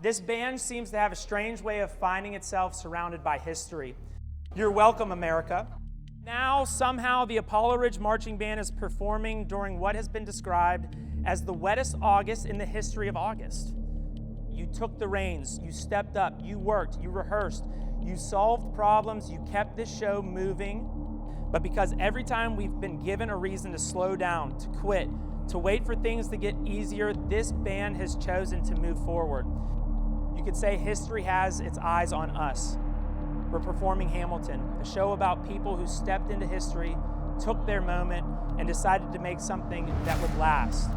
This band seems to have a strange way of finding itself surrounded by history. You're welcome, America. Now, somehow, the Apollo Ridge Marching Band is performing during what has been described as the wettest August in the history of August. You took the reins, you stepped up, you worked, you rehearsed, you solved problems, you kept this show moving. But because every time we've been given a reason to slow down, to quit, to wait for things to get easier, this band has chosen to move forward. You could say history has its eyes on us. We're performing Hamilton, a show about people who stepped into history, took their moment, and decided to make something that would last.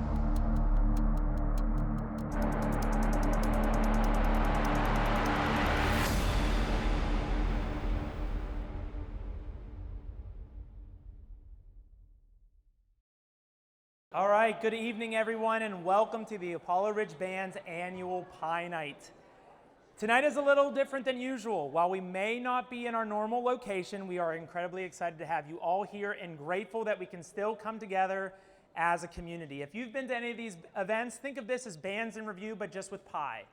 All right, good evening, everyone, and welcome to the Apollo Ridge Band's annual Pie Night. Tonight is a little different than usual. While we may not be in our normal location, we are incredibly excited to have you all here and grateful that we can still come together as a community. If you've been to any of these events, think of this as Bands in Review, but just with pie.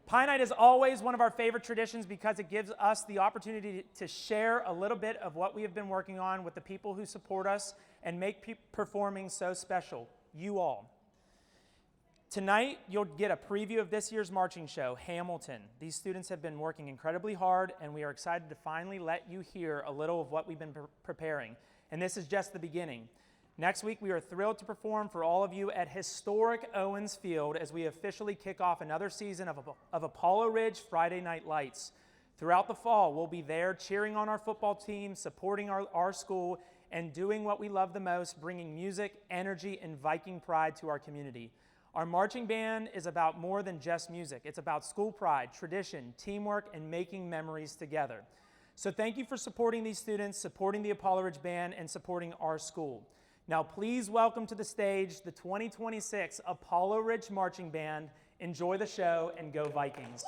Pie Night is always one of our favorite traditions because it gives us the opportunity to share a little bit of what we have been working on with the people who support us and make performing so special, you all. Tonight, you'll get a preview of this year's marching show, Hamilton. These students have been working incredibly hard, and we are excited to finally let you hear a little of what we've been preparing. And this is just the beginning. Next week, we are thrilled to perform for all of you at historic Owens Field as we officially kick off another season of Apollo Ridge Friday Night Lights. Throughout the fall, we'll be there cheering on our football team, supporting our school, and doing what we love the most, bringing music, energy, and Viking pride to our community. Our marching band is about more than just music. It's about school pride, tradition, teamwork, and making memories together. So thank you for supporting these students, supporting the Apollo Ridge Band, and supporting our school. Now please welcome to the stage the 2026 Apollo Ridge Marching Band. Enjoy the show and go Vikings.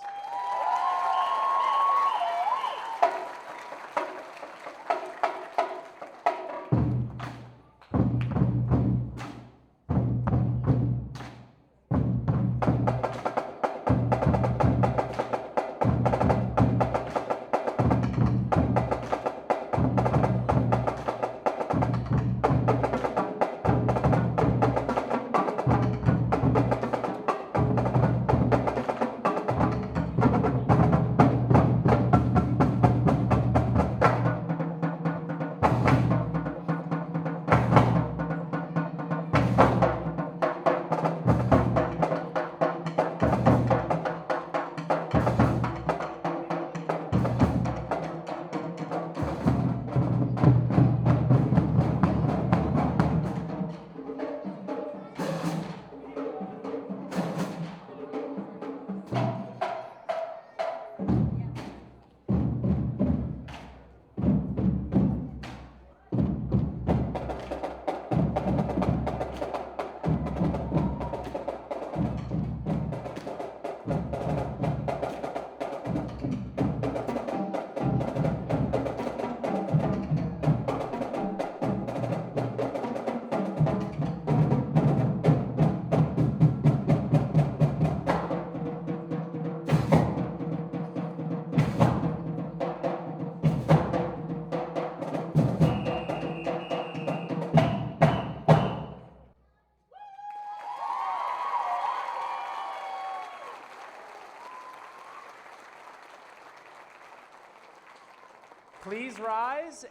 Please rise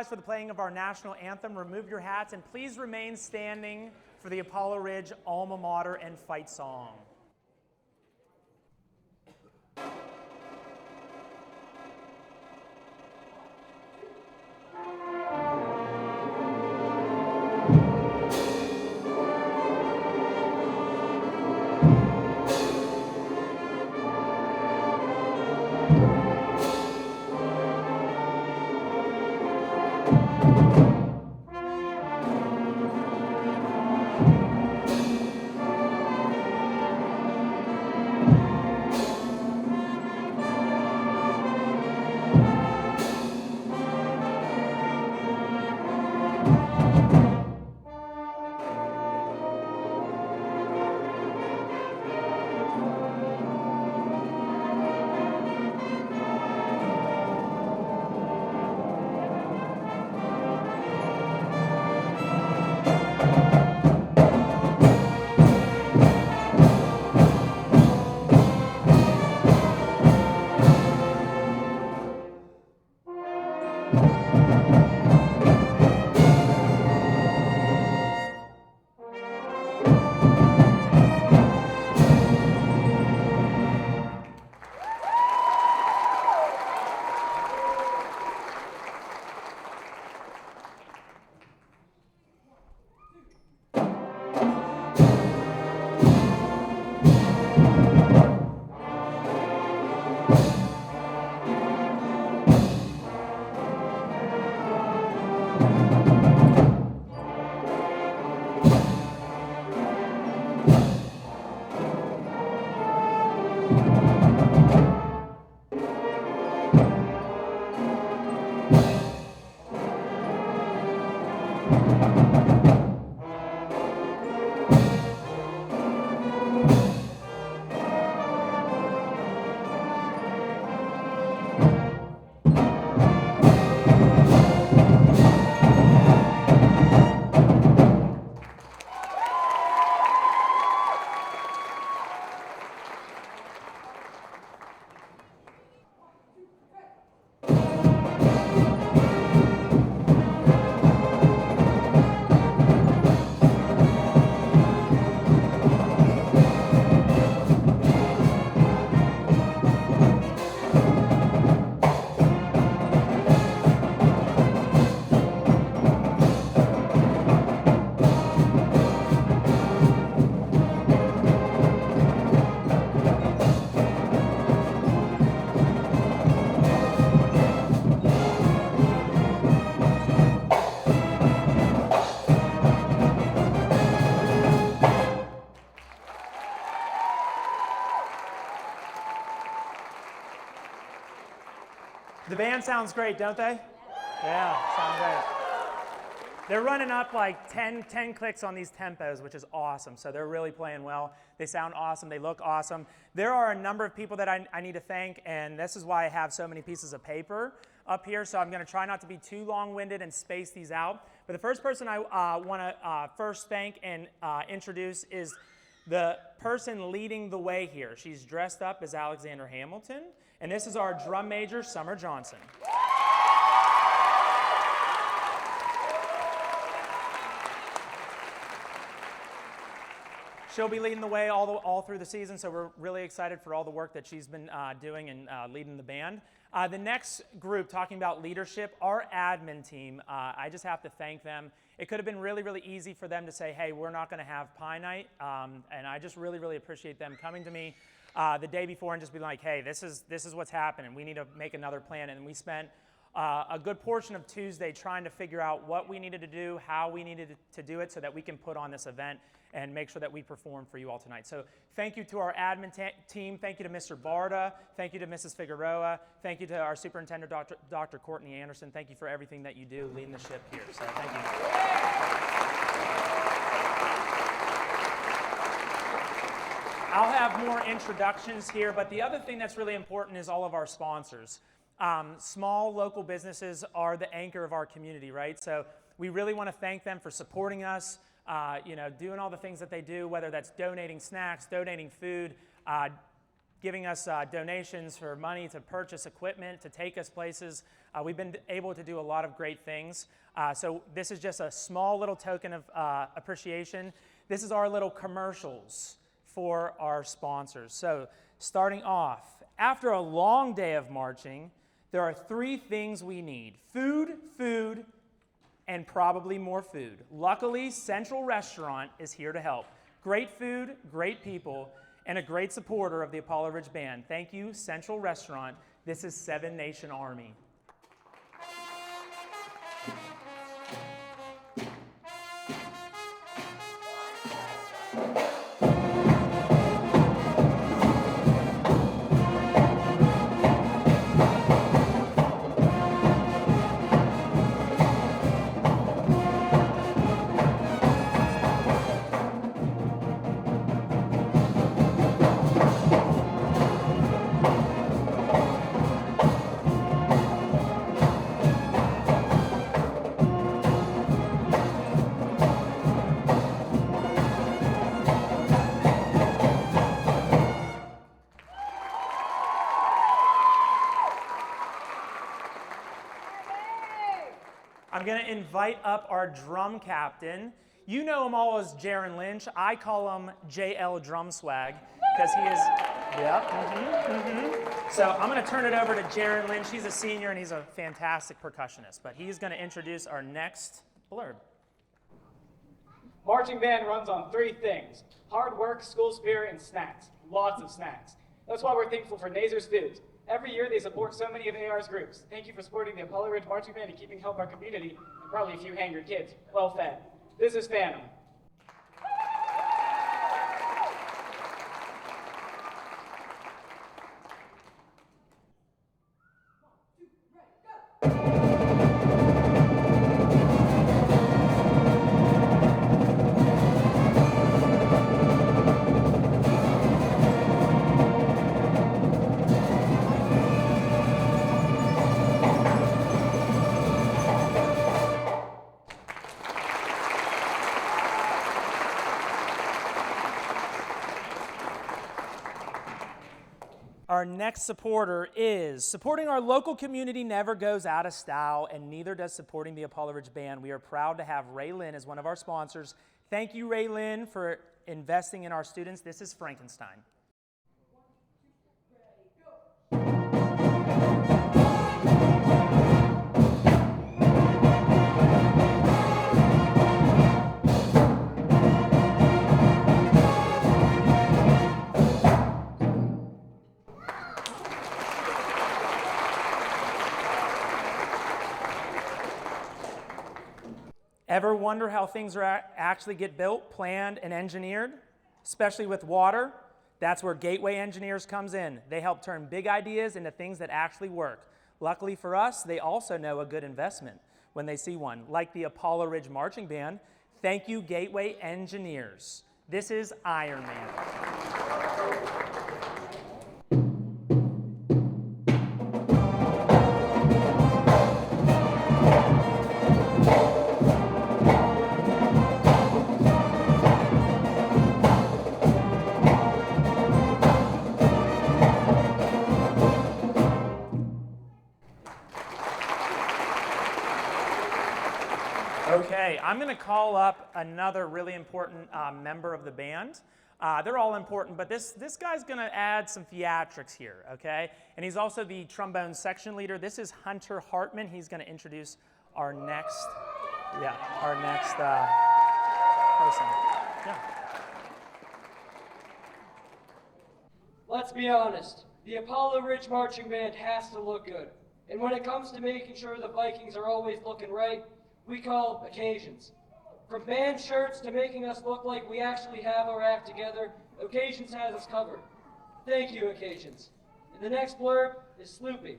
for the playing of our national anthem. Remove your hats and please remain standing for the Apollo Ridge alma mater and fight song. The band sounds great, don't they? Yeah, sound great. They're running up like 10 clicks on these tempos, which is awesome. So they're really playing well. They sound awesome. They look awesome. There are a number of people that I need to thank, and this is why I have so many pieces of paper up here. So I'm going to try not to be too long-winded and space these out. But the first person I want to first thank and introduce is the person leading the way here. She's dressed up as Alexander Hamilton, and this is our drum major, Summer Johnson. She'll be leading the way all through the season, so we're really excited for all the work that she's been doing and leading the band. The next group, talking about leadership, our admin team, I just have to thank them. It could have been really, really easy for them to say, hey, we're not going to have Pie Night, and I just really, really appreciate them coming to me the day before and just being like, hey, this is what's happening. We need to make another plan, and we spent a good portion of Tuesday trying to figure out what we needed to do, how we needed to do it so that we can put on this event and make sure that we perform for you all tonight. So thank you to our admin team. Thank you to Mr. Barda. Thank you to Mrs. Figueroa. Thank you to our superintendent, Dr. Courtney Anderson. Thank you for everything that you do leading the ship here. So thank you. I'll have more introductions here, but the other thing that's really important is all of our sponsors. Small local businesses are the anchor of our community, right? So we really want to thank them for supporting us, doing all the things that they do, whether that's donating snacks, donating food, giving us donations for money to purchase equipment, to take us places. We've been able to do a lot of great things. So this is just a small little token of appreciation. This is our little commercials for our sponsors. So starting off, after a long day of marching, there are 3 things we need: food, and probably more food. Luckily, Central Restaurant is here to help. Great food, great people, and a great supporter of the Apollo Ridge Band. Thank you, Central Restaurant. This is Seven Nation Army. I'm going to invite up our drum captain. You know him all as Jaron Lynch. I call him JL Drum Swag because he is, So I'm going to turn it over to Jaron Lynch. He's a senior and he's a fantastic percussionist, but he's going to introduce our next blurb. Marching band runs on 3 things: hard work, school spirit, and snacks. Lots of snacks. That's why we're thankful for Nazer's Foods. Every year they support so many of AR's groups. Thank you for supporting the Apollo Ridge Marching Band and keeping help our community, and probably a few hanger kids, well fed. This is Phantom. Our next supporter is supporting our local community never goes out of style, and neither does supporting the Apollo Ridge Band. We are proud to have Ray Lynn as one of our sponsors. Thank you, Ray Lynn, for investing in our students. This is Frankenstein. Ever wonder how things actually get built, planned, and engineered? Especially with water? That's where Gateway Engineers comes in. They help turn big ideas into things that actually work. Luckily for us, they also know a good investment when they see one, like the Apollo Ridge Marching Band. Thank you, Gateway Engineers. This is Iron Man. Okay, I'm going to call up another really important member of the band. They're all important, but this guy's going to add some theatrics here, okay? And he's also the trombone section leader. This is Hunter Hartman. He's going to introduce our next person. Yeah. Let's be honest, the Apollo Ridge Marching Band has to look good. And when it comes to making sure the Vikings are always looking right, we call occasions. From band shirts to making us look like we actually have our act together, Occasions has us covered. Thank you, Occasions. And the next blurb is Sloopy.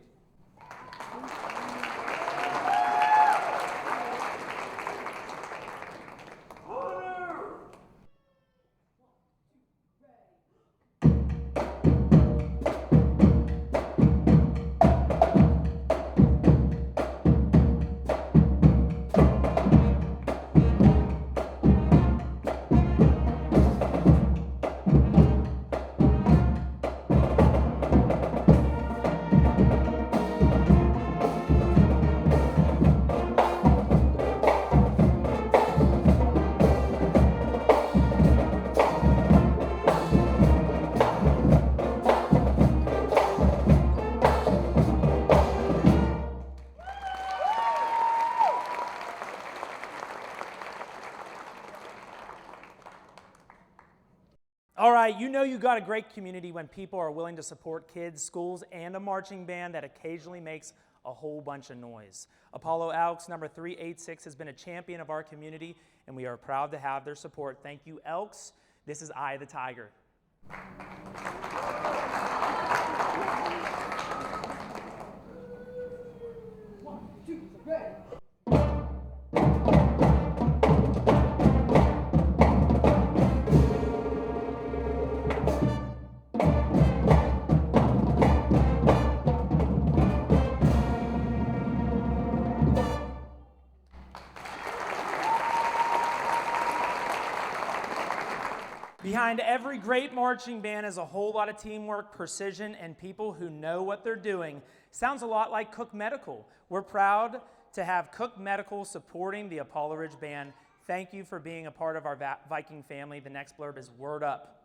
All right, you know you got a great community when people are willing to support kids, schools, and a marching band that occasionally makes a whole bunch of noise. Apollo Elks number 386 has been a champion of our community, and we are proud to have their support. Thank you, Elks. This is I, the Tiger. One, two, ready. Behind every great marching band is a whole lot of teamwork, precision, and people who know what they're doing. Sounds a lot like Cook Medical. We're proud to have Cook Medical supporting the Apollo Ridge Band. Thank you for being a part of our Viking family. The next blurb is Word Up.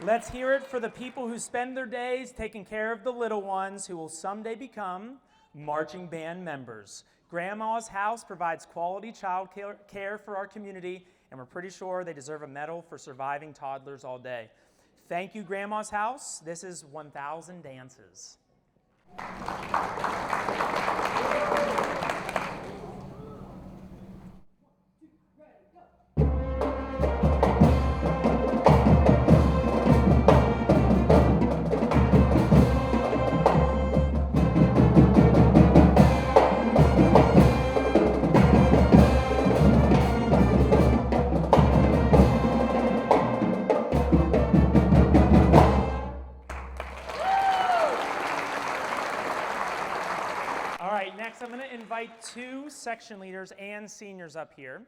Let's hear it for the people who spend their days taking care of the little ones who will someday become marching band members. Grandma's House provides quality child care for our community, and we're pretty sure they deserve a medal for surviving toddlers all day. Thank you, Grandma's House. This is 1,000 Dances. right, next I'm going to invite two section leaders and seniors up here.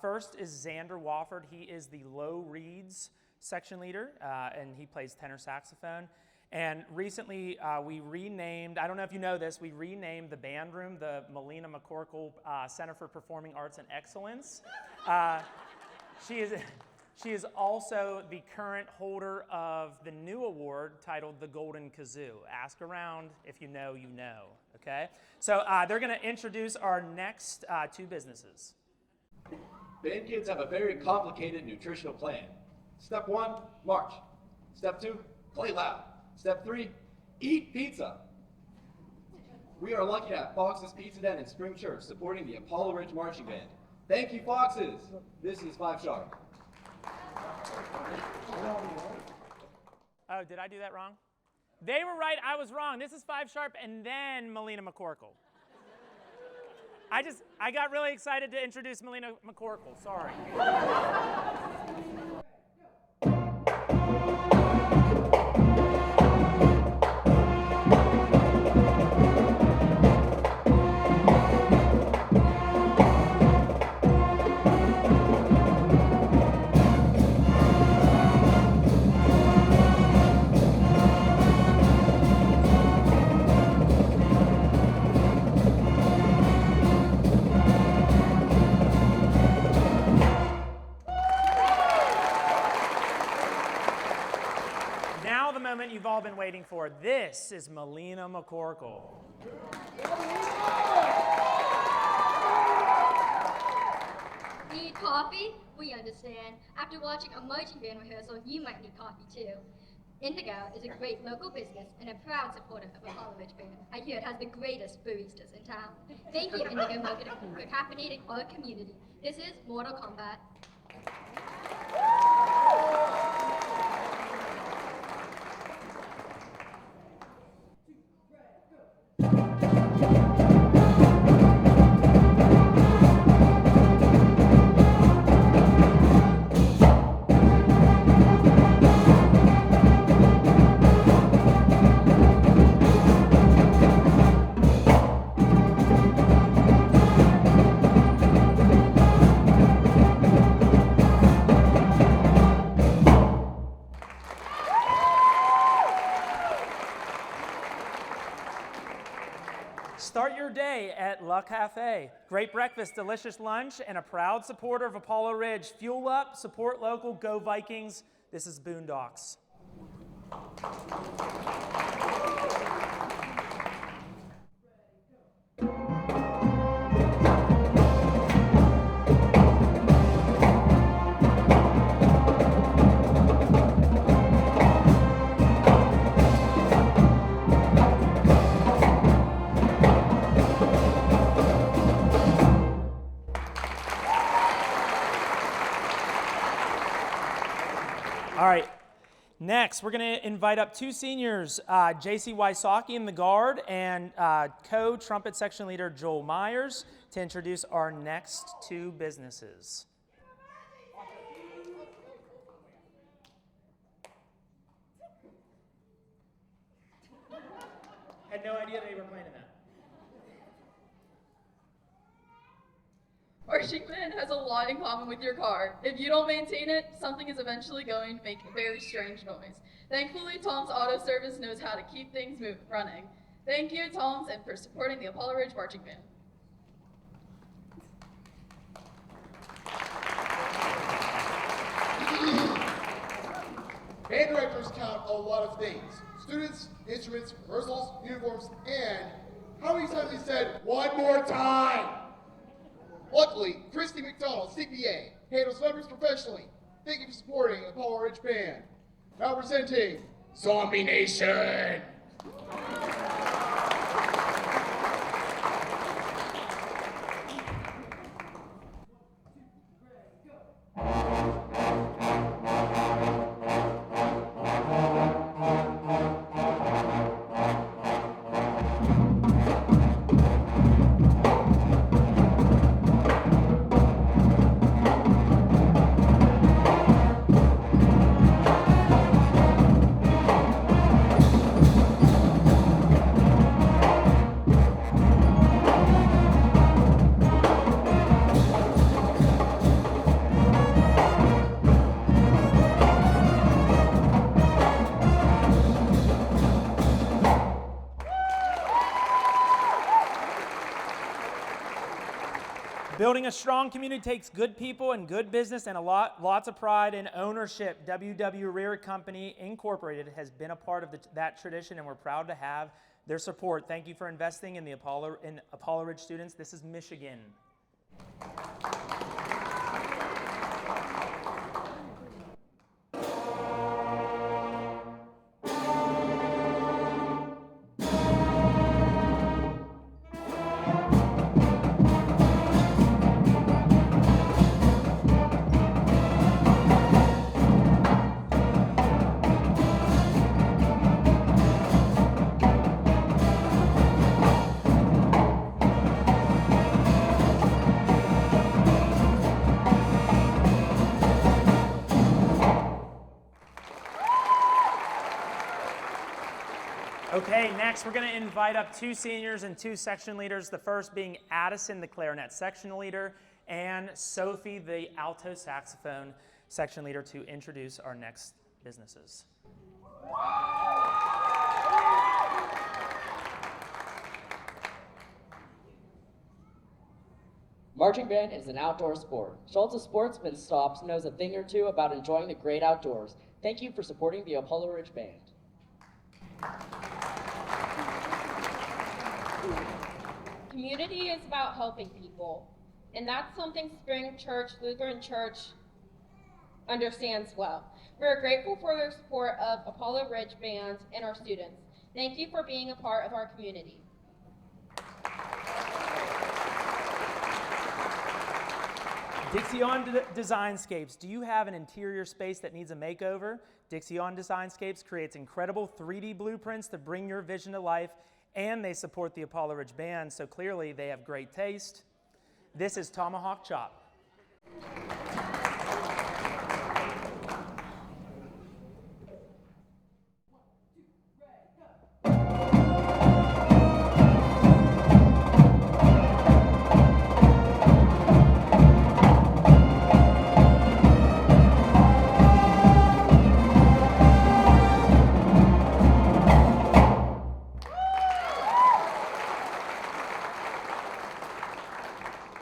First is Xander Wofford. He is the Low Reeds section leader, and he plays tenor saxophone. And recently we renamed, I don't know if you know this, we renamed the band room the Melina McCorkle Center for Performing Arts and Excellence. She is also the current holder of the new award titled the Golden Kazoo. Ask around, if you know, you know, okay? So they're gonna introduce our next two businesses. Band kids have a very complicated nutritional plan. Step 1, march. Step 2, play loud. Step 3, eat pizza. We are lucky to have Fox's Pizza Den in Spring Church supporting the Apollo Ridge Marching Band. Thank you, Foxes. This is 5 Sharp. Oh, did I do that wrong? They were right, I was wrong. This is 5 Sharp and then Melina McCorkle. I got really excited to introduce Melina McCorkle, sorry. Now the moment you've all been waiting for. This is Melina McCorkle. Need coffee? We understand. After watching a marching band rehearsal, you might need coffee too. Indigo is a great local business and a proud supporter of Apollo Ridge Band. I hear it has the greatest baristas in town. Thank you, Indigo Marketing, for caffeinating our community. This is Mortal Kombat. Start your day at La Cafe. Great breakfast, delicious lunch, and a proud supporter of Apollo Ridge. Fuel up, support local, go Vikings. This is Boondocks. All right, next we're going to invite up two seniors, J.C. Wysocki in the guard and co-trumpet section leader Joel Myers to introduce our next two businesses. Had no idea they were playing that. Marching band has a lot in common with your car. If you don't maintain it, something is eventually going to make a very strange noise. Thankfully, Tom's Auto Service knows how to keep things running. Thank you, Tom's, and for supporting the Apollo Ridge Marching Band. Band directors count a lot of things. Students, instruments, rehearsals, uniforms, and how many times he said, "One more time"? Luckily, Christy McDonald, CPA, handles numbers professionally. Thank you for supporting the Apollo Ridge Band. Now presenting Zombie Nation. Building a strong community takes good people and good business and lots of pride and ownership. WW Rear Company Incorporated has been a part of that tradition, and we're proud to have their support. Thank you for investing in the Apollo Ridge students. This is Michigan. Okay, next we're going to invite up 2 seniors and 2 section leaders, the first being Addison, the clarinet section leader, and Sophie, the alto saxophone section leader, to introduce our next businesses. Marching band is an outdoor sport. Schultz, a sportsman stops, knows a thing or two about enjoying the great outdoors. Thank you for supporting the Apollo Ridge Band. Community is about helping people, and that's something Spring Church Lutheran Church understands well. We're grateful for their support of Apollo Ridge Band and our students. Thank you for being a part of our community. Dixion Designscapes. Do you have an interior space that needs a makeover? Dixion Designscapes creates incredible 3D blueprints to bring your vision to life, and they support the Apollo Ridge Band, so clearly they have great taste. This is Tomahawk Chop.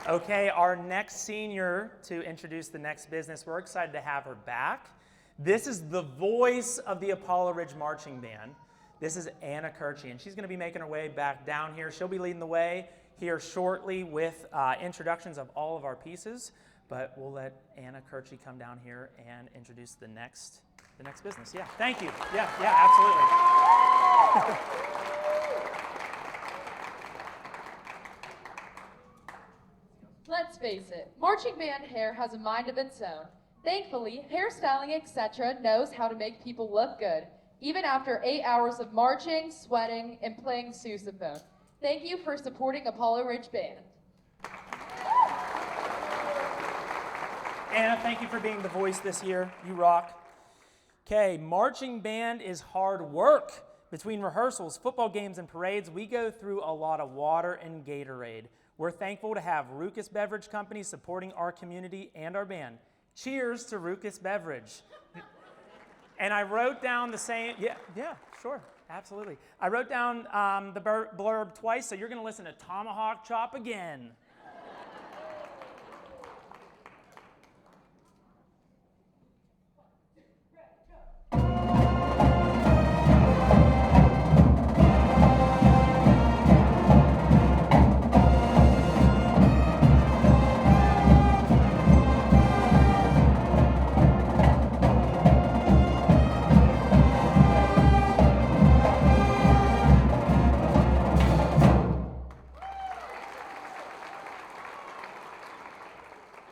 Okay, our next senior to introduce the next business, we're excited to have her back. This is the voice of the Apollo Ridge Marching Band. This is Anna Kirchie, and she's going to be making her way back down here. She'll be leading the way here shortly with introductions of all of our pieces, but we'll let Anna Kirchie come down here and introduce the next business. Yeah, thank you. Yeah, absolutely. Let's face it, marching band hair has a mind of its own. Thankfully, hairstyling, etc. knows how to make people look good, even after 8 hours of marching, sweating, and playing sousaphone. Thank you for supporting Apollo Ridge Band. Anna, thank you for being the voice this year. You rock. Okay, marching band is hard work. Between rehearsals, football games, and parades, we go through a lot of water and Gatorade. We're thankful to have Ruckus Beverage Company supporting our community and our band. Cheers to Ruckus Beverage. And I wrote down the same, yeah, sure, absolutely. I wrote down the blurb twice, so you're going to listen to Tomahawk Chop again.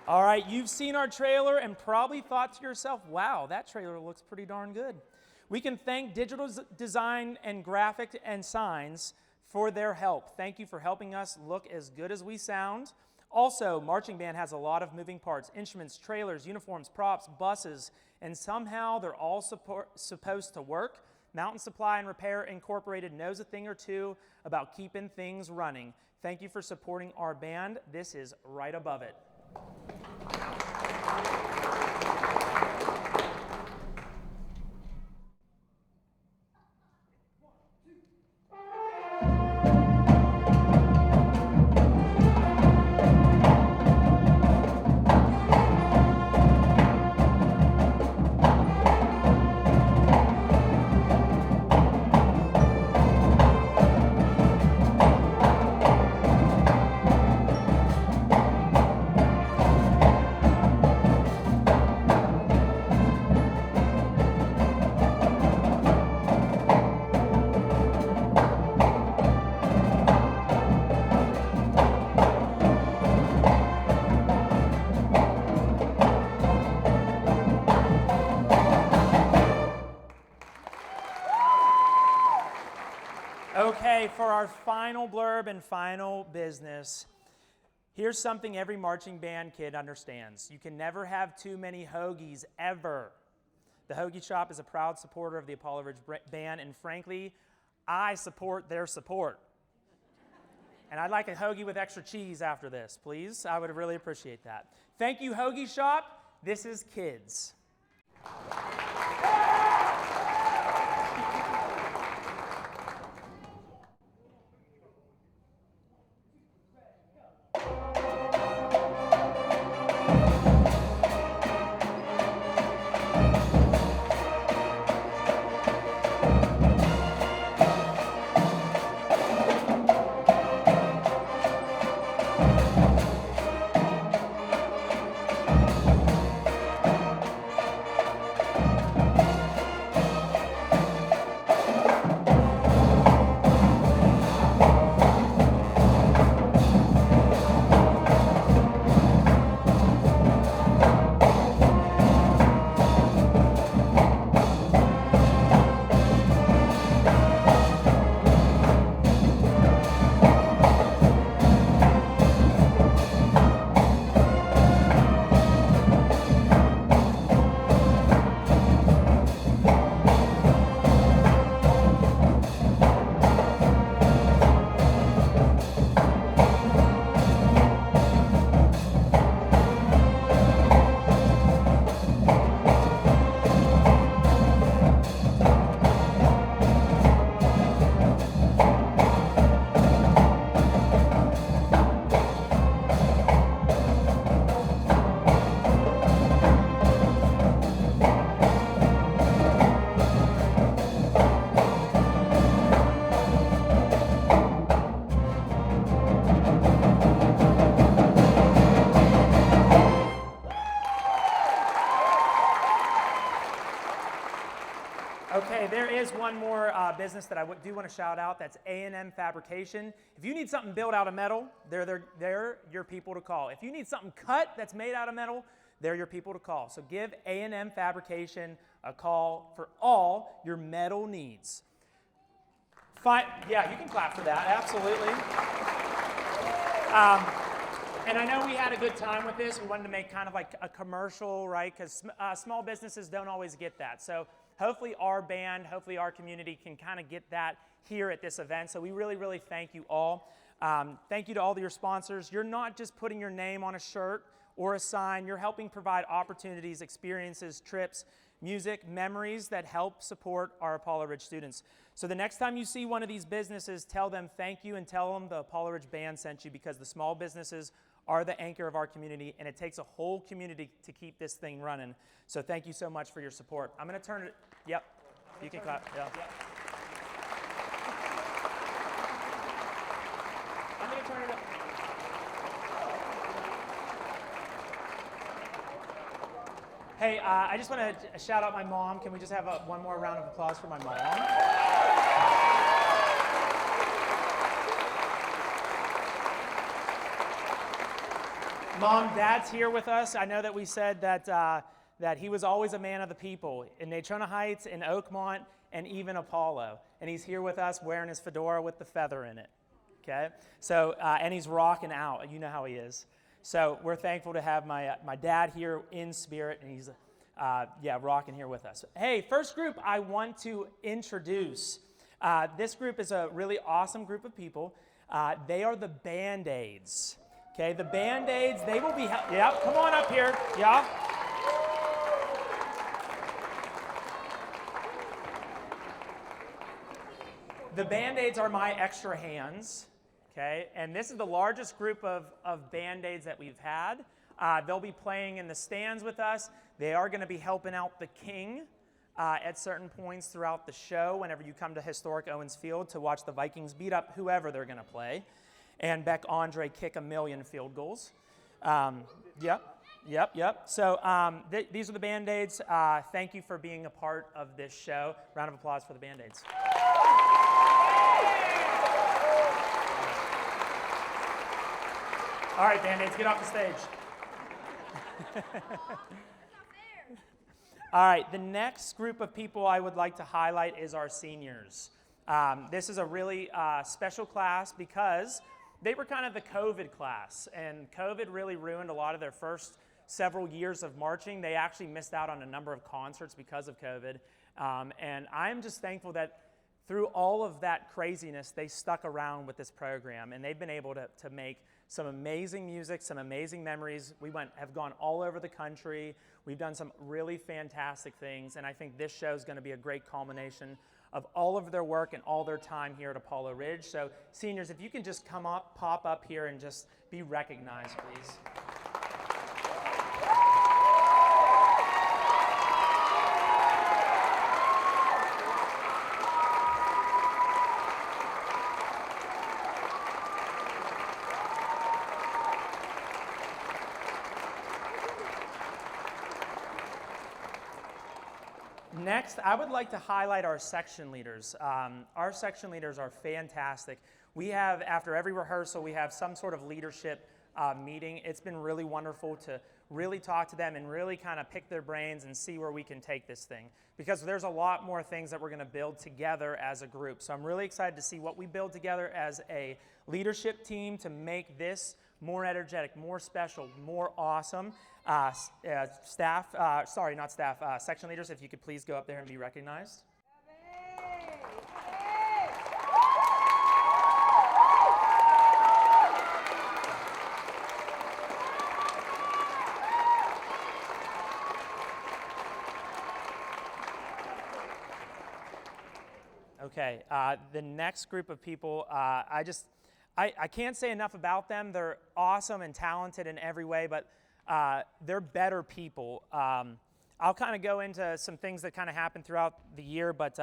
All right, you've seen our trailer and probably thought to yourself, wow, that trailer looks pretty darn good. We can thank Digital Design and Graphic and Signs for their help. Thank you for helping us look as good as we sound. Also, marching band has a lot of moving parts: instruments, trailers, uniforms, props, buses, and somehow they're all supposed to work. Mountain Supply and Repair Incorporated knows a thing or two about keeping things running. Thank you for supporting our band. This is right above it. for our final blurb and final business, here's something every marching band kid understands. You can never have too many hoagies, ever. The Hoagie Shop is a proud supporter of the Apollo Ridge Band, and frankly, I support their support. And I'd like a hoagie with extra cheese after this, please. I would really appreciate that. Thank you, Hoagie Shop. This is Kids. Okay, there is one more business that I do want to shout out. That's A&M Fabrication. If you need something built out of metal, they're your people to call. If you need something cut that's made out of metal, they're your people to call. So give A&M Fabrication a call for all your metal needs. Yeah, you can clap for that, absolutely. And I know we had a good time with this. We wanted to make kind of like a commercial, right? Because small businesses don't always get that. So hopefully our band, hopefully our community can kind of get that here at this event. So we really, really thank you all. Thank you to all of your sponsors. You're not just putting your name on a shirt or a sign. You're helping provide opportunities, experiences, trips, music, memories that help support our Apollo Ridge students. So the next time you see one of these businesses, tell them thank you and tell them the Apollo Ridge Band sent you, because the small businesses are the anchor of our community, and it takes a whole community to keep this thing running. So thank you so much for your support. I'm going to turn it, yep, you can clap, yeah. I'm going to turn it up. Hey, I just want to shout out my mom. Can we just have one more round of applause for my mom? Mom, Dad's here with us. I know that we said that he was always a man of the people in Natrona Heights, in Oakmont, and even Apollo. And he's here with us wearing his fedora with the feather in it. Okay? So, and he's rocking out. You know how he is. So we're thankful to have my dad here in spirit, and he's rocking here with us. Hey, first group I want to introduce. This group is a really awesome group of people. They are the Band-Aids. Okay, the Band-Aids, they will be, yeah, come on up here, yeah. The Band-Aids are my extra hands, okay, and this is the largest group of Band-Aids that we've had. They'll be playing in the stands with us. They are going to be helping out the King at certain points throughout the show whenever you come to historic Owens Field to watch the Vikings beat up whoever they're going to play. And Beck Andre kick 1,000,000 field goals. Yep. So these are the Band-Aids. Thank you for being a part of this show. Round of applause for the Band-Aids. All right, Band-Aids, get off the stage. All right, the next group of people I would like to highlight is our seniors. This is a really special class because they were kind of the COVID class, and COVID really ruined a lot of their first several years of marching. They actually missed out on a number of concerts because of COVID, and I'm just thankful that through all of that craziness, they stuck around with this program, and they've been able to make some amazing music, some amazing memories. We have gone all over the country. We've done some really fantastic things, and I think this show is going to be a great culmination of all of their work and all their time here at Apollo Ridge. So seniors, if you can just come up, pop up here and just be recognized, please. Next, I would like to highlight our section leaders. Our section leaders are fantastic. We have, after every rehearsal, we have some sort of leadership meeting. It's been really wonderful to really talk to them and really kind of pick their brains and see where we can take this thing. Because there's a lot more things that we're going to build together as a group. So I'm really excited to see what we build together as a leadership team to make this more energetic, more special, more awesome. Section leaders, if you could please go up there and be recognized. Okay, the next group of people, I can't say enough about them. They're awesome and talented in every way, but they're better people. I'll kind of go into some things that kind of happened throughout the year, but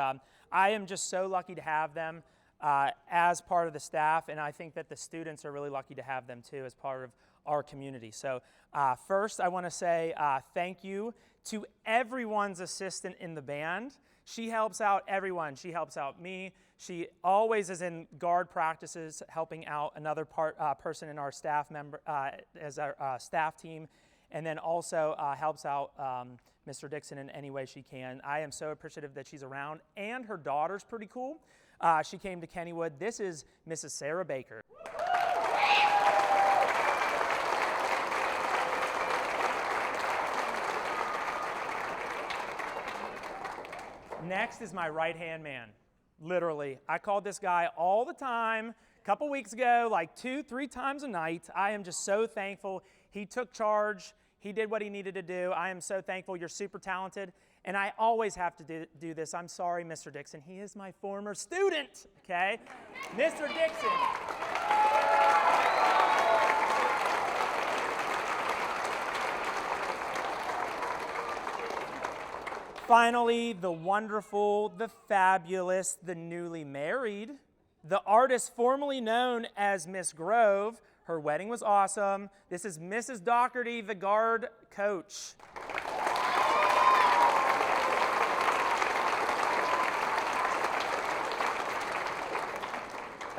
I am just so lucky to have them as part of the staff, and I think that the students are really lucky to have them too as part of our community. So first, I want to say thank you to everyone's assistant in the band. She helps out everyone. She helps out me. She always is in guard practices, helping out another person in our staff member as our staff team, and then also helps out Mr. Dixon in any way she can. I am so appreciative that she's around, and her daughter's pretty cool. She came to Kennywood. This is Mrs. Sarah Baker. Next is my right-hand man. Literally, I called this guy all the time. A couple weeks ago, like 2-3 times a night. I am just so thankful. He took charge. He did what he needed to do. I am so thankful. You're super talented. And I always have to do this. I'm sorry, Mr. Dixon. He is my former student, okay? Mr. Dixon. Finally, the wonderful, the fabulous, the newly married, the artist formerly known as Miss Grove. Her wedding was awesome. This is Mrs. Doherty, the guard coach.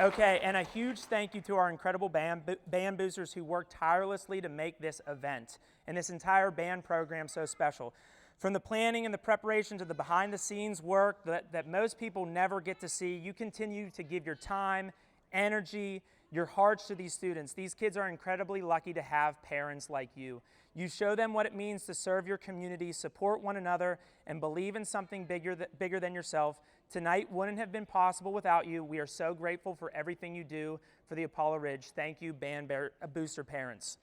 Okay, and a huge thank you to our incredible band boosters who worked tirelessly to make this event and this entire band program so special. From the planning and the preparation to the behind-the-scenes work that most people never get to see, you continue to give your time, energy, your hearts to these students. These kids are incredibly lucky to have parents like you. You show them what it means to serve your community, support one another, and believe in something bigger than yourself. Tonight wouldn't have been possible without you. We are so grateful for everything you do for the Apollo Ridge. Thank you, band booster parents.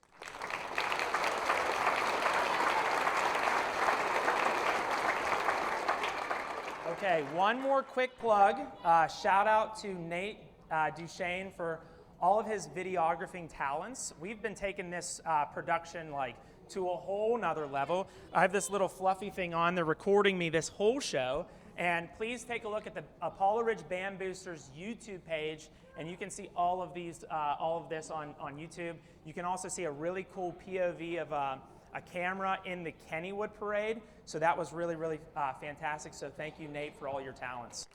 Okay, one more quick plug. Shout out to Nate Duchesne for all of his videographing talents. We've been taking this production to a whole nother level. I have this little fluffy thing on. They're recording me this whole show. And please take a look at the Apollo Ridge Band Boosters YouTube page, and you can see all of this on YouTube. You can also see a really cool POV of a camera in the Kennywood Parade. So that was really, really fantastic. So thank you, Nate, for all your talents.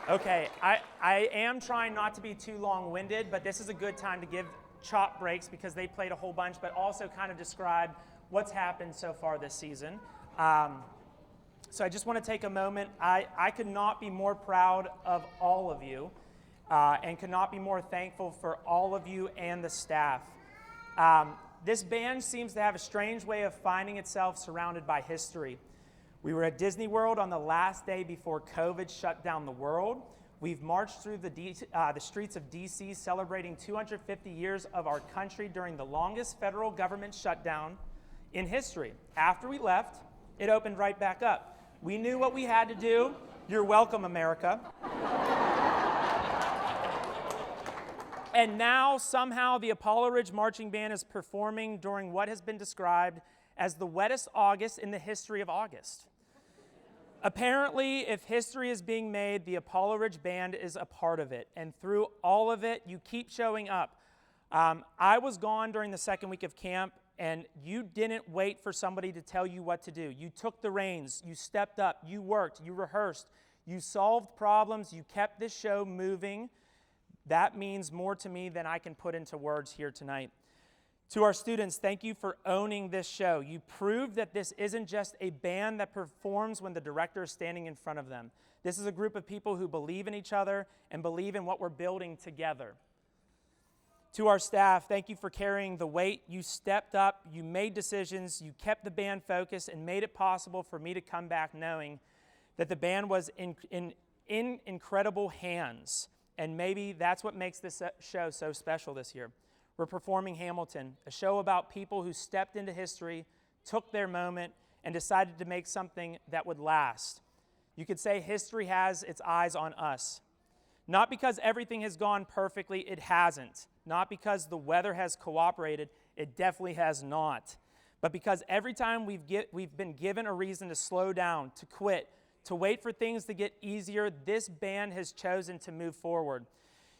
Okay, I am trying not to be too long-winded, but this is a good time to give chop breaks because they played a whole bunch, but also kind of describe what's happened so far this season. So I just want to take a moment. I could not be more proud of all of you and could not be more thankful for all of you and the staff. This band seems to have a strange way of finding itself surrounded by history. We were at Disney World on the last day before COVID shut down the world. We've marched through the streets of DC celebrating 250 years of our country during the longest federal government shutdown in history. After we left, it opened right back up. We knew what we had to do. You're welcome, America. And now, somehow, the Apollo Ridge Marching Band is performing during what has been described as the wettest August in the history of August. Apparently, if history is being made, the Apollo Ridge Band is a part of it. And through all of it, you keep showing up. I was gone during the second week of camp, and you didn't wait for somebody to tell you what to do. You took the reins, you stepped up, you worked, you rehearsed, you solved problems, you kept this show moving. That means more to me than I can put into words here tonight. To our students, thank you for owning this show. You proved that this isn't just a band that performs when the director is standing in front of them. This is a group of people who believe in each other and believe in what we're building together. To our staff, thank you for carrying the weight. You stepped up, you made decisions, you kept the band focused, and made it possible for me to come back knowing that the band was in incredible hands. And maybe that's what makes this show so special this year. We're performing Hamilton, a show about people who stepped into history, took their moment, and decided to make something that would last. You could say history has its eyes on us. Not because everything has gone perfectly, it hasn't. Not because the weather has cooperated, it definitely has not. But because every time we've been given a reason to slow down, to quit, to wait for things to get easier, this band has chosen to move forward.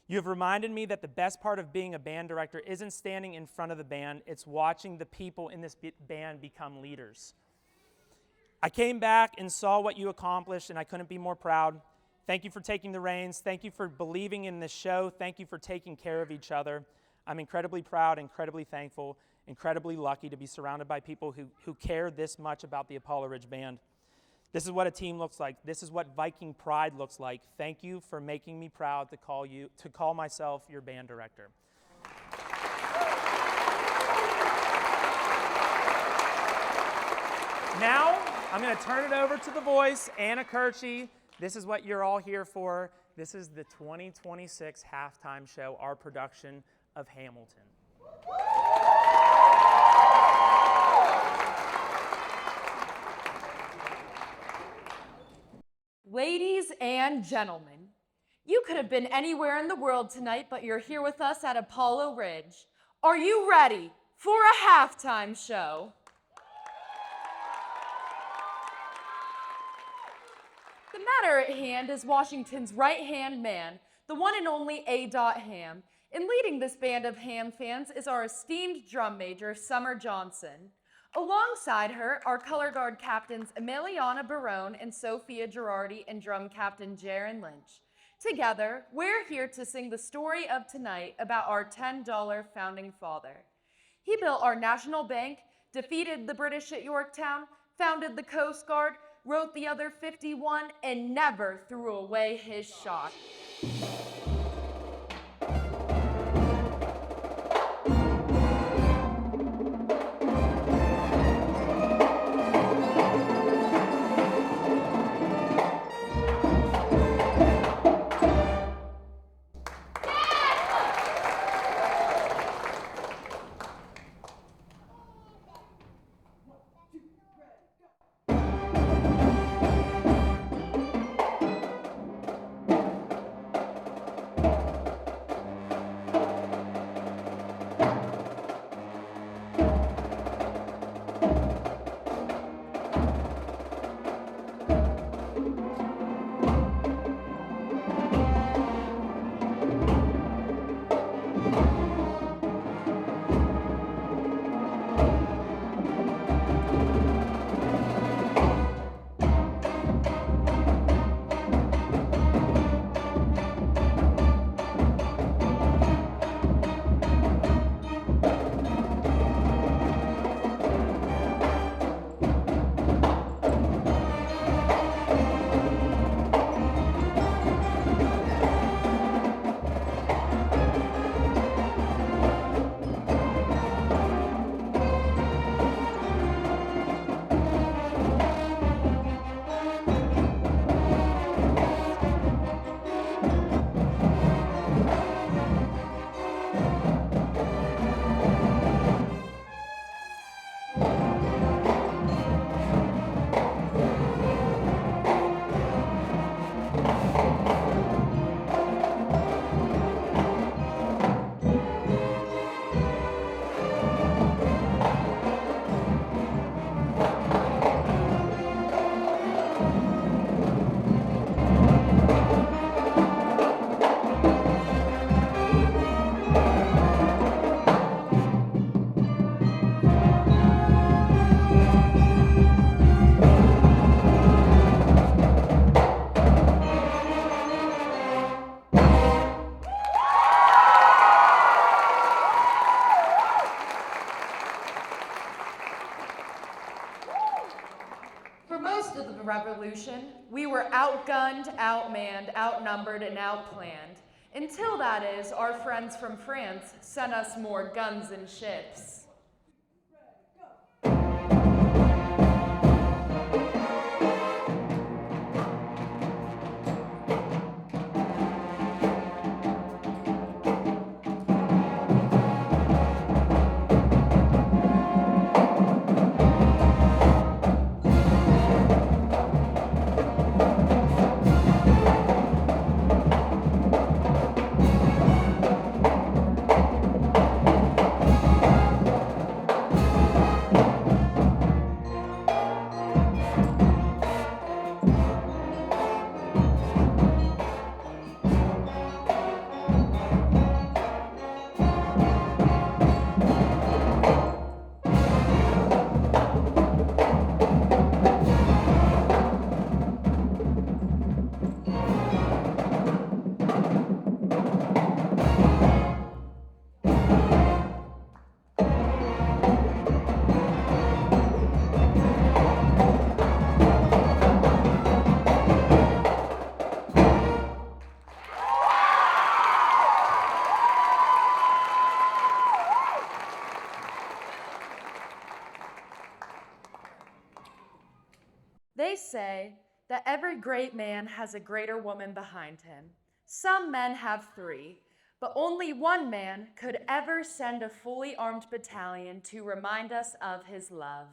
You have reminded me that the best part of being a band director isn't standing in front of the band, it's watching the people in this band become leaders. I came back and saw what you accomplished, and I couldn't be more proud. Thank you for taking the reins. Thank you for believing in this show. Thank you for taking care of each other. I'm incredibly proud, incredibly thankful, incredibly lucky to be surrounded by people who care this much about the Apollo Ridge Band. This is what a team looks like. This is what Viking pride looks like. Thank you for making me proud to call myself your band director. Now, I'm going to turn it over to the voice, Anna Kirchie. This is what you're all here for. This is the 2026 halftime show, our production of Hamilton. Ladies and gentlemen, you could have been anywhere in the world tonight, but you're here with us at Apollo Ridge. Are you ready for a halftime show? The matter at hand is Washington's right-hand man, the one and only A. Ham. And leading this band of Ham fans is our esteemed drum major, Summer Johnson. Alongside her are color guard captains Emiliana Barone and Sophia Girardi and drum captain Jaron Lynch. Together, we're here to sing the story of tonight about our $10 founding father. He built our national bank, defeated the British at Yorktown, founded the Coast Guard, wrote the other 51, and never threw away his shot. outgunned, outmanned, outnumbered, and outplanned. Until that is, our friends from France sent us more guns and ships. They say that every great man has a greater woman behind him. Some men have 3, but only one man could ever send a fully armed battalion to remind us of his love.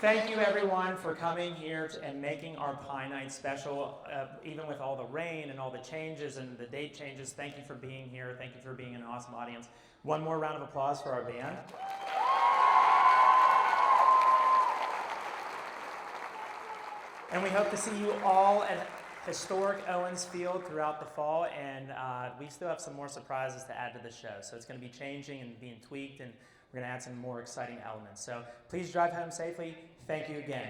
Thank you, everyone, for coming here and making our Pie Night special, even with all the rain and all the changes and the date changes. Thank you for being here. Thank you for being an awesome audience. One more round of applause for our band. And we hope to see you all at historic Owens Field throughout the fall, and we still have some more surprises to add to the show. So it's going to be changing and being tweaked, and we're going to add some more exciting elements. So please drive home safely. Thank you again.